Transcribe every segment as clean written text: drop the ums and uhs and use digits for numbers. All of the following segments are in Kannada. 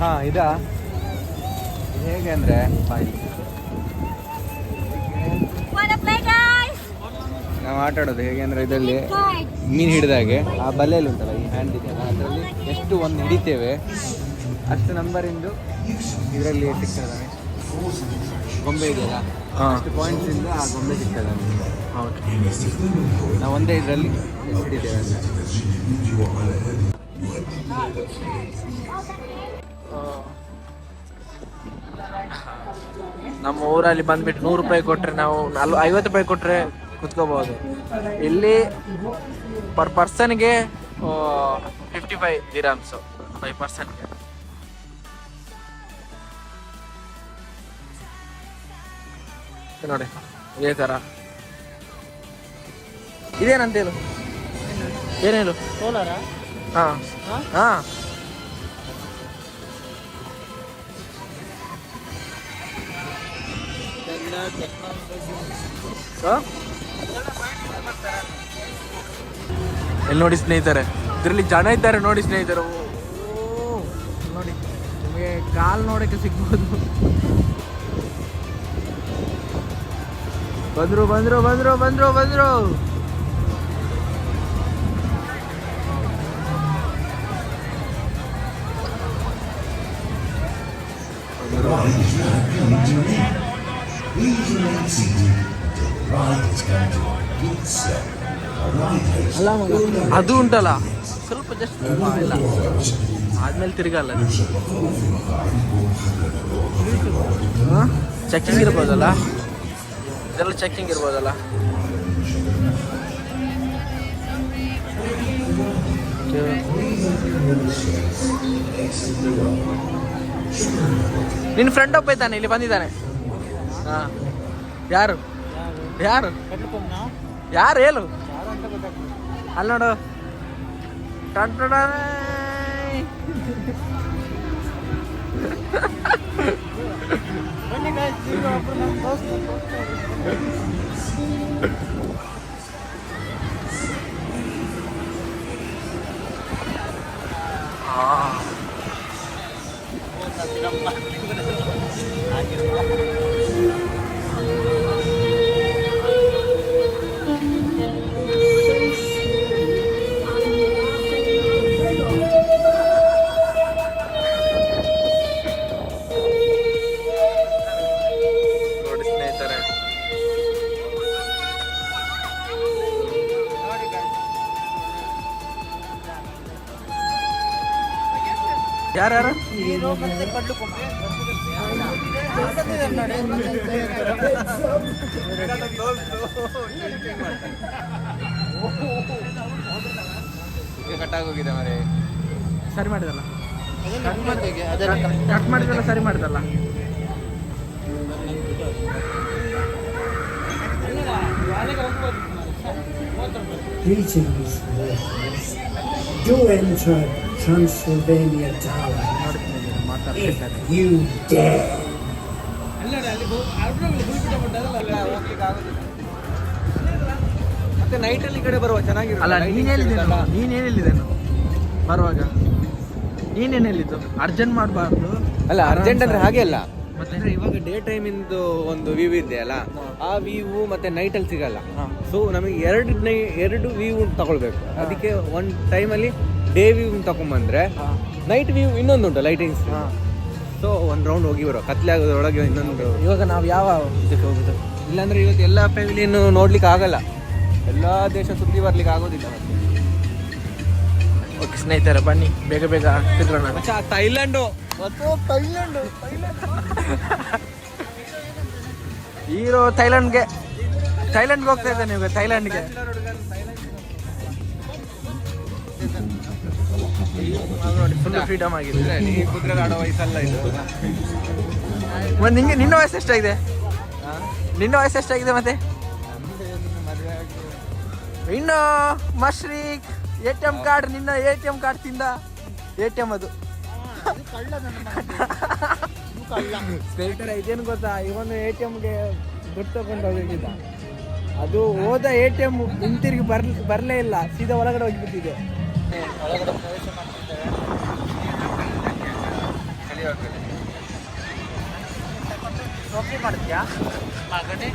ಹಾಂ ಇದಾ ಹೇಗೆ ಅಂದರೆ ನಾವು ಆಟ ಆಡೋದು ಹೇಗೆ ಅಂದರೆ ಇದರಲ್ಲಿ ಮೀನು ಹಿಡಿದಾಗೆ ಆ ಬಲೆಯಲ್ಲಿ ಉಂಟಲ್ಲ ಈ ಹ್ಯಾಂಡ್ ಇದೆಯಲ್ಲ ಅದರಲ್ಲಿ ಎಷ್ಟು ಒಂದು ಹಿಡಿತೇವೆ ಅಷ್ಟು ನಂಬರಿಂದು ಇದರಲ್ಲಿ ಸಿಗ್ತದೆ ಗೊಂಬೆ ಇದೆಯಲ್ಲ ಅಷ್ಟು ಪಾಯಿಂಟ್ಸಿಂದ ಆ ಗೊಂಬೆ ಸಿಗ್ತದೆ ನಮಗೆ. ನಾವು ಒಂದೇ ಇದರಲ್ಲಿ ಹಿಡಿತೇವೆ ಅಂತ. ನಮ್ಮ ಊರಲ್ಲಿ ಬಂದ್ಬಿಟ್ಟು 100 ರೂಪಾಯಿ ಕೊಟ್ಟರೆ ನಾವು 50 ರೂಪಾಯಿ ಕೊಟ್ಟರೆ ಕುತ್ಕೋಬಹುದು. ಇಲ್ಲಿ ಪರ್ ಪರ್ಸನ್ಗೆ 55 ದಿರಮ್ಸು 5 ಪರ್ಸನ್ಗೆ. ನೋಡಿ ಇದೇ ಥರ ಇದೇನಂತ ಹೇಳು, ಏನು ಹೇಳು? ಸೋಲಾರ? ಹಾಂ ಹಾಂ ಎಲ್ಲಿ ನೋಡಿ ಸ್ನೇಹಿತರೆ, ಇದರಲ್ಲಿ ಜನ ಇದ್ದಾರೆ ನೋಡಿ ಸ್ನೇಹಿತರು. ನೋಡಿ ನಿಮಗೆ ಕಾಲು ನೋಡೋಕ್ಕೆ ಸಿಗ್ಬೋದು. ಬಂದ್ರು ಬಂದ್ರು ಬಂದ್ರು ಬಂದ್ರು ಬಂದ್ರು ಅದು ಉಂಟಲ್ಲ ಸ್ವಲ್ಪ ಜಸ್ಟ್ ಇಲ್ಲ ಆದ್ಮೇಲೆ ತಿರ್ಗಲ್ಲ. ಚೆಕಿಂಗ್ ಇರ್ಬೋದಲ್ಲ, ಇದೆಲ್ಲ ಚೆಕಿಂಗ್ ಇರ್ಬೋದಲ್ಲ. ನಿನ್ನ ಫ್ರೆಂಡ್ ಒಬ್ಬ ಇದ್ದಾನೆ ಇಲ್ಲಿ ಬಂದಿದ್ದಾನೆ. ಹಾಂ ಯಾರು ಯಾರು ಯಾರು ಹೇಳು? ಅಲ್ಲಿ ನೋಡು ಯಾರ್ಯಾರು ಕಟ್ಟಾಗೋಗಿದೆ ಮರೆ. ಸರಿ ಮಾಡಿದಲ್ಲ, ಕಟ್ ಮಾಡಿದಲ್ಲ, ಸರಿ ಮಾಡಿದಲ್ಲ. Greetings, do enter Transylvania Tower if you dare. ಮತ್ತೆ ನೈಟಲ್ಲಿ ಈ ಕಡೆ ಬರುವ ಚೆನ್ನಾಗಿರಲ್ಲ. ಅಲ್ಲ ನೀನೇನು ಹೇಳಿದ್ದೇನು ಬರುವಾಗ? ನೀನೇನು ಹೇಳಿದ್ದು ಅರ್ಜೆಂಟ್ ಮಾಡಬಾರ್ದು? ಅಲ್ಲ ಅರ್ಜೆಂಟ್ ಅಂದ್ರೆ ಹಾಗೆ ಅಲ್ಲ, ಮತ್ತೆ ಇವಾಗ ಡೇ ಟೈಮ್ ಇಂದು ಒಂದು ವ್ಯೂ ಇದೆಯಲ್ಲ, ಆ ವ್ಯೂ ಮತ್ತೆ ನೈಟ್ ಅಲ್ಲಿ ಸಿಗಲ್ಲ. ಸೊ ನಮಗೆ ಎರಡು ವ್ಯೂ ತಗೊಳ್ಬೇಕು. ಅದಕ್ಕೆ ಒಂದು ಟೈಮಲ್ಲಿ ಡೇ ವ್ಯೂ ತಗೊಂಡ್ಬಂದ್ರೆ ನೈಟ್ ವ್ಯೂ ಇನ್ನೊಂದು ಉಂಟು ಲೈಟಿಂಗ್ಸ್. ಸೊ ಒಂದು ರೌಂಡ್ ಹೋಗಿ ಬರೋ, ಕತ್ಲೆ ಆಗೋದ್ರೊಳಗೆ ಇನ್ನೊಂದು. ಇವಾಗ ನಾವು ಯಾವ ಇದಕ್ಕೆ ಹೋಗುದು? ಇಲ್ಲಾಂದ್ರೆ ಇವತ್ತು ಎಲ್ಲ ಫ್ಯಾಮಿಲಿಯನ್ನು ನೋಡ್ಲಿಕ್ಕೆ ಆಗಲ್ಲ, ಎಲ್ಲ ದೇಶ ಸುತ್ತಿ ಬರ್ಲಿಕ್ಕೆ ಆಗೋದಿಲ್ಲ. ಓಕೆ ಸ್ನೇಹಿತರೆ, ಬನ್ನಿ ಬೇಗ ಬೇಗ ತಿರ್ಗೋಣ. ಥೈಲ್ಯಾಂಡು ಹೀರೋ ಥೈಲ್ಯಾಂಡ್ಗೆ ಹೋಗ್ತಾ ಇದ್ದಾನೆ ಇವಾಗ. ಥೈಲ್ಯಾಂಡ್ಗೆ ನೋಡಿ ಫುಲ್ ಫ್ರೀಡಮ್ ಆಗಿದೆ. ಕುದುರೆ ಆಡೋ ವಯಸ್ಸಲ್ಲ ಇದು. ನಿನ್ನ ವಯಸ್ಸು ಎಷ್ಟಾಗಿದೆ? ನಿನ್ನ ವಯಸ್ಸು ಎಷ್ಟಾಗಿದೆ ಮತ್ತೆ? ಇನ್ನು ಮಶ್ರೀಕ್ ATM ಕಾರ್ಡ್, ನಿನ್ನ ATM ಕಾರ್ಡ್ ತಿಂದ ATM ಅದು. ಸ್ನೇಹಿತರೆ ಇದೇನು ಗೊತ್ತಾ, ಇವನು ATMಗೆ ದುಡ್ಡು ತಗೊಂಡು ಹೋಗಿದ್ದ. ಅದು ಹೋದ ATM ಹಿಂತಿರುಗಿ ಬರಲೇ ಇಲ್ಲ, ಸೀದಾ ಒಳಗಡೆ ಹೋಗಿಬಿಟ್ಟಿದೆ. ಮಾಡ್ತೀಯಾ ಮಗನೇ?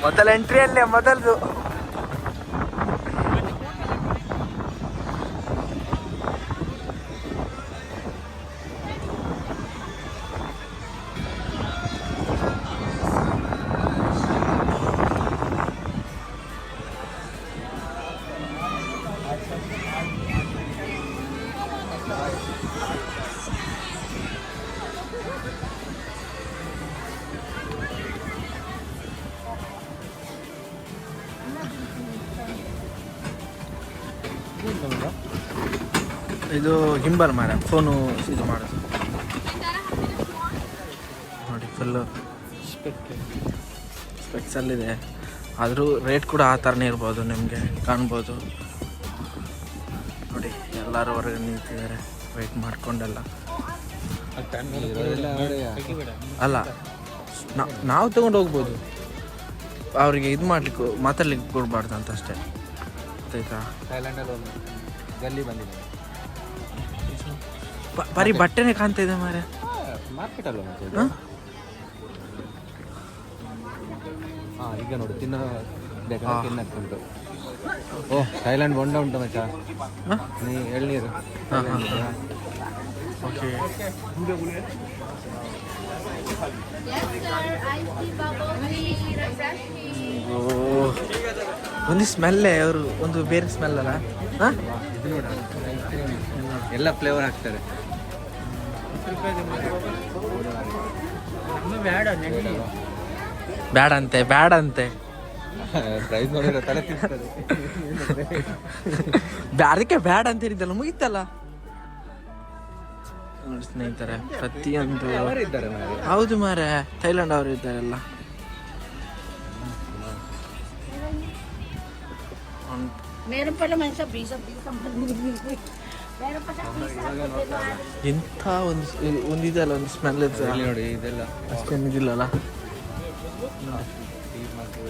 ಮೊದಲ ಎಂಟ್ರಿಯಲ್ಲೇ ಮೊದಲದು. ಇದು ಗಿಂಬಲ್ ಮಾರ, ಫೋನು ಇದು ಮಾಡೋದು ನೋಡಿ. ಫುಲ್ಲು ಸ್ಪೆಕ್ಸಲ್ಲಿದೆ, ಆದರೂ ರೇಟ್ ಕೂಡ ಆ ಥರನೇ ಇರ್ಬೋದು, ನಿಮಗೆ ಕಾಣ್ಬೋದು ನೋಡಿ. ಎಲ್ಲರೂ ಹೊರಗೆ ನಿಂತಿದ್ದಾರೆ ವೆಯ್ಟ್ ಮಾಡ್ಕೊಂಡೆಲ್ಲ. ಅಲ್ಲ, ನಾವು ತೊಗೊಂಡು ಹೋಗ್ಬೋದು, ಅವರಿಗೆ ಇದು ಮಾಡ್ಲಿಕ್ಕೆ ಮಾತಾಡ್ಲಿಕ್ಕೆ ಕೊಡಬಾರ್ದು ಅಂತ ಅಷ್ಟೇ, ಗೊತ್ತಾಯ್ತಾ? ಥೈಲ್ಯಾಂಡಲ್ಲಿ ಒಂದು ಗಲ್ಲಿ ಬಂದಿದೆ, ಬರೀ ಬಟ್ಟೆನೇ ಕಾಣ್ತಾ ಇದೆ ಮಾರೆ. ಮಾರ್ಕೆಟ್ ಅಲ್ವ ಮತ್ತೆ? ಹಾಂ, ಈಗ ನೋಡಿ ತಿನ್ನೋ ತಿನ್ನಕ್ಕೆ ಉಂಟು. ಓ, ಥೈಲ್ಯಾಂಡ್ ಬೊಂಡ ಉಂಟು ಮಚ್ಚ, ನೀ ಎಳ್ನೀರು. ಓಕೆ, ಒಂದು ಸ್ಮೆಲ್ಲೇ, ಅವರು ಒಂದು ಬೇರೆ ಸ್ಮೆಲ್ ಅಲ್ಲ. ಹಾಂ, ಇದು ನೋಡ, ಎಲ್ಲ ಫ್ಲೇವರ್ ಹಾಕ್ತಾರೆ. ಬ್ಯಾಡಂತೆ ಬ್ಯಾಡಂತೆ, ಪ್ರೈಸ್ ನೋಡಿದ್ರೆ ತಲೆ ತಿಂತದೆ. ಅದಕ್ಕೆ ಬ್ಯಾಡ ಅಂತ ಹೇಳಿದ್ದಲ್ಲ, ಮುಗಿತಲ್ಲ. ನೋಡಿ ಸ್ನೇಹಿತರೆ, ಪ್ರತಿಯೊಂದು ಇದ್ದಾರೆ ಮಾರೆ. ಹೌದು ಮಾರೆ, ಥೈಲ್ಯಾಂಡ್ ಅವರು ಇದ್ದಾರೆಲ್ಲ. ಎಂಥ ಒಂದಿದಲ್ಲ, ಒಂದು ಸ್ಮೆಲ್ ನೋಡಿ, ಇದೆಲ್ಲ ಅಷ್ಟೇನು ಇದಿಲ್ಲಲ್ಲ.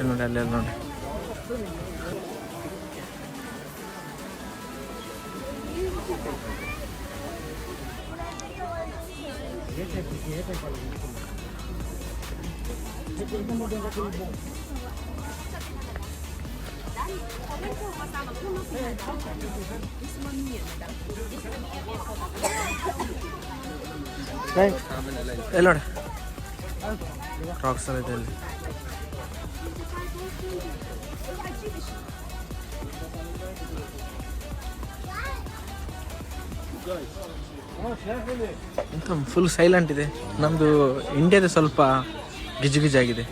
ನೋಡಿ ಅಲ್ಲೆಲ್ಲ ನೋಡಿ. ಎಲ್ಲ ನೋಡಿ ರಾಕ್ಸ್ ಎಲ್ಲ ಇದೆ ಅಲ್ಲಿ. ಎಂತ ಫುಲ್ ಸೈಲೆಂಟ್ ಇದೆ. ನಮ್ಮದು ಇಂಡಿಯಾದ ಸ್ವಲ್ಪ ಗಿಜುಗಿಜಾಗಿದೆ.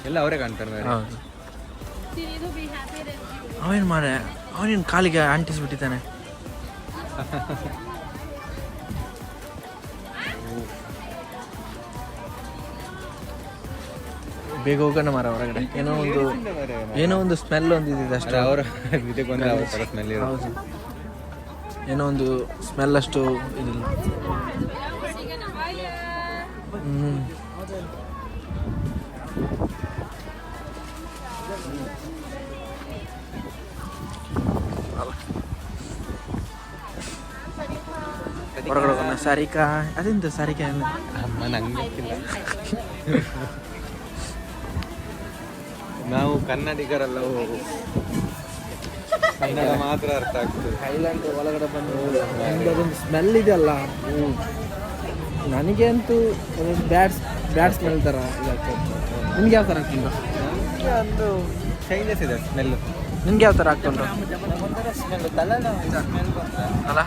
ಎಲ್ಲ ಅವರೇ ಕಾಣ್ತಾರೆ. ಹೌದು, ಅವೇನು ಮಾರೆ, ಅವನೇನು ಕಾಲಿಗೆ ಅಂಟಿಸ್ಬಿಟ್ಟಿದ್ದಾನೆ. ಬೇಗ ಹೋಗೋಣ ಮಾರ ಹೊರಗಡೆ. ಏನೋ ಒಂದು ಸ್ಮೆಲ್ ಒಂದಿದೆ ಅಷ್ಟೇ. ಅವರ ಸ್ಮೆಲ್. ಹೌದು, ಏನೋ ಒಂದು ಸ್ಮೆಲ್ ಅಷ್ಟು ಇದಿಲ್ಲ. ಹೊರಗಡೆ ಹೋಗೋಣ. ಸಾರಿಕಾ, ಅದೆಂತ ಸಾರಿಕಾ? ಅಮ್ಮ ನಂಗೆ ಗೊತ್ತಿಲ್ಲ. ನಾವು ಕನ್ನಡಿಗರೆಲ್ಲ ಕನ್ನಡ ಮಾತ್ರ ಅರ್ಥ ಆಗ್ತದೆ. ಥೈಲ್ಯಾಂಡ್ ಒಳಗಡೆ ಬಂದು ಅದೊಂದು ಸ್ಮೆಲ್ ಇದೆಯಲ್ಲ, ನನಗೆ ಅಂತೂ ಅದೊಂದು ಬ್ಯಾಡ್ ಸ್ಮೆಲ್ ಥರ ಇದಾಗ್ತದೆ. ನಿಮ್ಗೆ ಯಾವ ಥರ ಆಗ್ತುಂಟು? ನನಗೆ ಒಂದು ಚೈನೀಸ್ ಇದೆ ಸ್ಮೆಲ್ಲು. ನಿಮ್ಗೆ ಯಾವ ಥರ ಆಗ್ತುಂಟು? ಸ್ಮೆಲ್ ತಲೆನೋವು ಸ್ಮೆಲ್ ಅಲ್ಲ,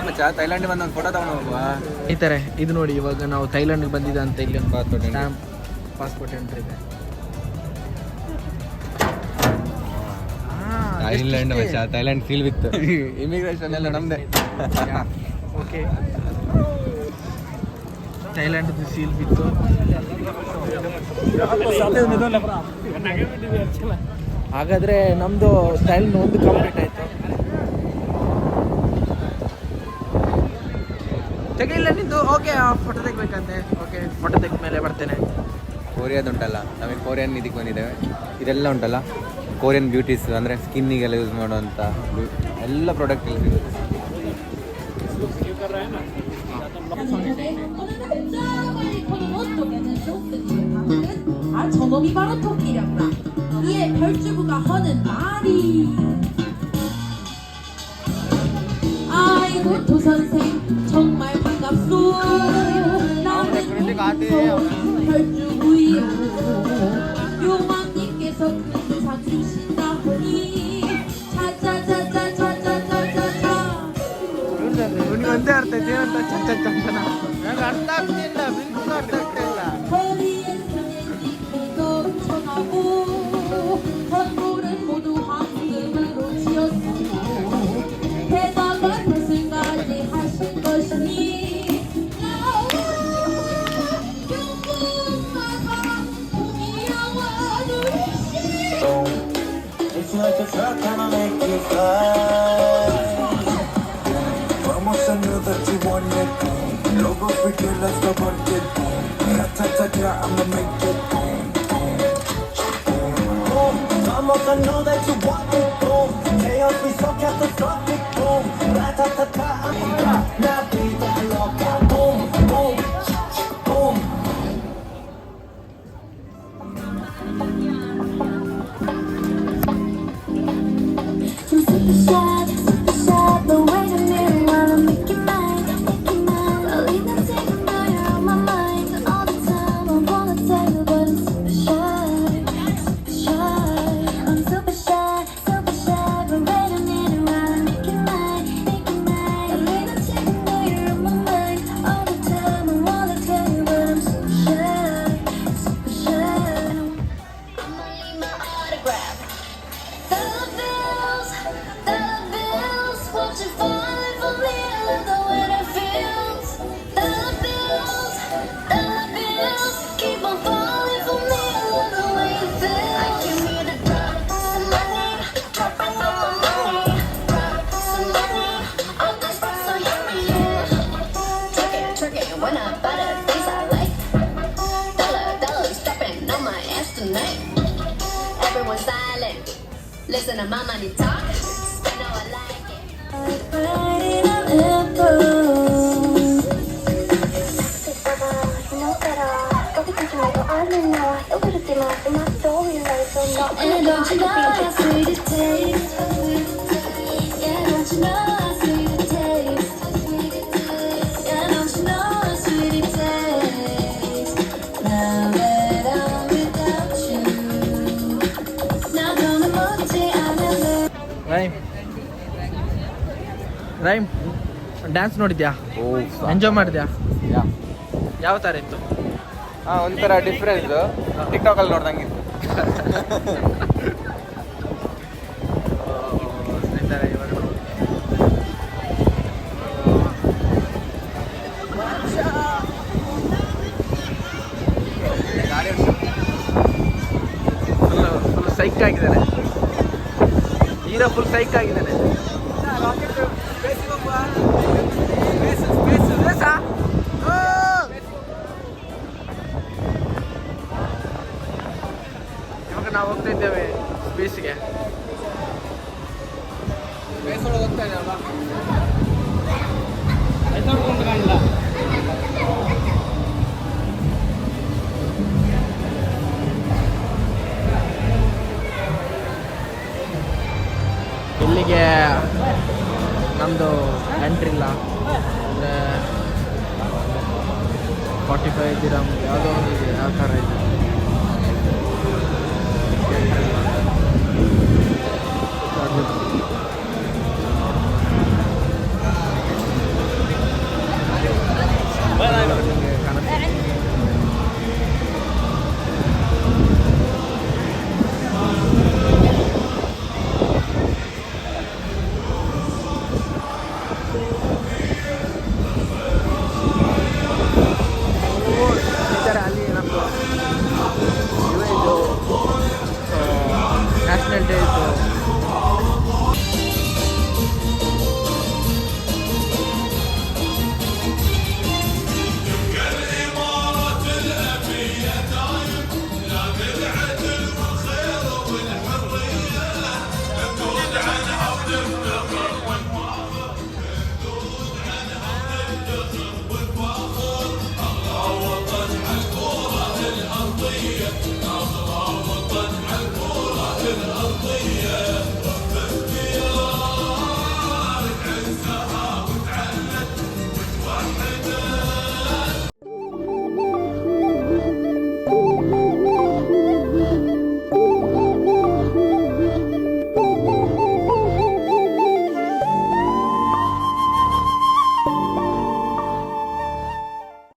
ಮಚ್ಚ ಥೈಲ್ಯಾಂಡ್ ಬಂದು ಒಂದು ಫೋಟೋ ತಗೊಂಡು ಹೋಗುವ. ಈ ಥರ ಇದು ನೋಡಿ, ಇವಾಗ ನಾವು ಥೈಲ್ಯಾಂಡ್ಗೆ ಬಂದಿದ್ದ ಅಂತ ಇಲ್ಲಿ ಒಂದು ಪಾಸ್ಪೋರ್ಟ್ ಪಾಸ್ಪೋರ್ಟ್ ಎಂಟ್ರಿ ಇದೆ. ಥೈಲ್ಯಾಂಡ್ ಮಚ್ಚ, ಥೈಲ್ಯಾಂಡ್ ಫೀಲ್ ವಿತ್ ಇಮಿಗ್ರೇಷನ್ ಎಲ್ಲ ನಮ್ಮದೇ. ಓಕೆ, ಥೈಲ್ಯಾಂಡ್ ಸೀಲ್ ಬಿತ್ತು. ಹಾಗಾದರೆ ನಮ್ಮದು ಥೈಲ್ಯಾಂಡ್ ಒಂದು ಕಂಪ್ಲೀಟ್ ಆಯಿತು. ತೆಗಿಲ್ಲ ನಿಂದು. ಓಕೆ ಫೋಟೋ ತೆಗಿಬೇಕಂತೆ. ಓಕೆ ಫೋಟೋ ತೆಗೆದ ಮೇಲೆ ಬರ್ತೇನೆ. ಕೊರಿಯಾದುಂಟಲ್ಲ, ನಮಗೆ ಕೊರಿಯನ್ ಇದಕ್ಕೆ ಬಂದಿದ್ದೇವೆ. ಇದೆಲ್ಲ ಉಂಟಲ್ಲ ಕೊರಿಯನ್ ಬ್ಯೂಟೀಸ್, ಅಂದರೆ ಸ್ಕಿನ್ನಿಗೆಲ್ಲ ಯೂಸ್ ಮಾಡುವಂಥ ಎಲ್ಲ ಪ್ರಾಡಕ್ಟ್ ಇಲ್ಲಿ ಸಿಗುತ್ತೆ. 저놈이 바로 토끼랍니다. 이에 별주부가 하는 말이 아이고 도선생 정말 반갑소. 나는 별주부이요. 용왕님께서 큰상 주신다니 차차차차차차차차차. ನಿಮ್ಗೆ ಒಂದೇ ಅರ್ಥ ಐತೆ ಏನಂತ ಚಂದ ಚಂದನ ನಂಗೆ ಅರ್ಥ ಆಗ್ತಿಲ್ಲ, ಬಿಲ್ಕುಲ್ ಅರ್ಥ ಆಗ್ತಿಲ್ಲ. 허리에 스네이크도 청하고 건물은 모두 황금으로 지었소. 대단한 것을까지 하신 것이니 나와 용궁마가 공이야와 누리시. It's like a truck I'ma make you fly. Vamos a know that you want it. Logo freaking, let's go work it. Ta-ta-ta-ta, I'ma make it. Boom. Vamos a know that you want it. Boom. Chaos be so catastrophic. Boom. Ta-ta-ta-ta, I'ma not be the loca. Boom, boom, boom. Super shy, but wait a minute while I make you mine, make you mine. I'll leave that thing, now you're on my mind all the time. I wanna tell you, but I'm super shy, super shy. I'm super shy, but wait a minute while I make you mine, make you mine. I'll leave that thing, now you're on my mind all the time. I wanna tell you, but I'm super shy, super shy. I'ma leave my autograph. The bills, won't you fall for me? I love the way that feels. The bills, keep on falling for me. I love the way it feels. I give me the drop, some money, dropping on my money. Drop some money, all this stuff so yummy, yeah. Twerking, when I buy the things I like. Dollars dropping on my ass tonight. Everyone silent. Listen to my money talk. I know I like it. And don't you know how sweet it tastes? Yeah, don't you know how sweet it tastes? Yeah, don't you know how sweet it tastes? Now that I'm without you. Now gonna mochi, I never. Rhyme dance ನೋಡಿದ್ಯಾ? ಎಂಜಾಯ್ ಮಾಡಿದ್ಯಾ? ಯಾವ ಥರ ಇತ್ತು? ಹಾಂ, ಒಂಥರ ಡಿಫ್ರೆನ್ಸ್. ಟಿಕ್ಟಾಕಲ್ಲಿ ನೋಡ್ದಂಗಿತ್ತು. ಸ್ನೇಹಿತರೆ, ಇವಾಗ ಫುಲ್ ಸೈಕ್ ಆಗಿದ್ದಾನೆ. ಹೀರೋ ಫುಲ್ ಸೈಕ್ ಆಗಿದ್ದಾನೆ. ಇವಾಗ ನಾವು ಹೋಗ್ತಾ ಇದ್ದೇವೆ ಬೀಚ್ಗೆ. ಹೋಗ್ತಾ ಇದ್ದೇವಲ್ಲ, ಇಲ್ಲಿಗೆ ನಮ್ಮದು ಎಂಟ್ರಿ ಇಲ್ಲ. ಅಂದರೆ 45 ದಿರಮ್ ಯಾವುದೋ ಒಂದು ಇದೆ, ಯಾವ ಥರ ಇದೆ.